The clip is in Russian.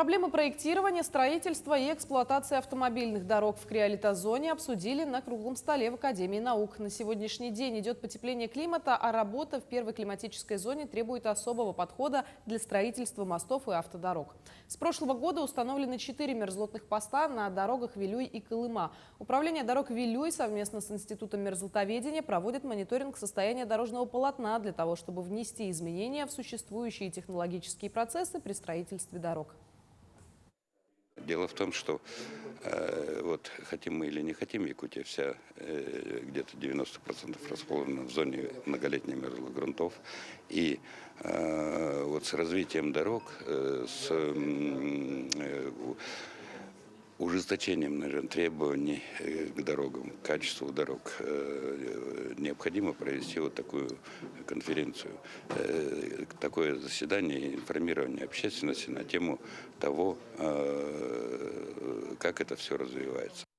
Проблемы проектирования, строительства и эксплуатации автомобильных дорог в криолитозоне обсудили на круглом столе в Академии наук. На сегодняшний день идет потепление климата, а работа в первой климатической зоне требует особого подхода для строительства мостов и автодорог. С прошлого года установлены 4 мерзлотных поста на дорогах Вилюй и Колыма. Управление дорог Вилюй совместно с Институтом мерзлотоведения проводит мониторинг состояния дорожного полотна для того, чтобы внести изменения в существующие технологические процессы при строительстве дорог. Дело в том, что вот хотим мы или не хотим, Якутия вся где-то 90% расположена в зоне многолетних мерзлых грунтов. И вот с развитием дорог, с ужесточением, наверное, требований к дорогам, к качеству дорог, необходимо провести вот такую конференцию, такое заседание, информирование общественности на тему того, как это все развивается.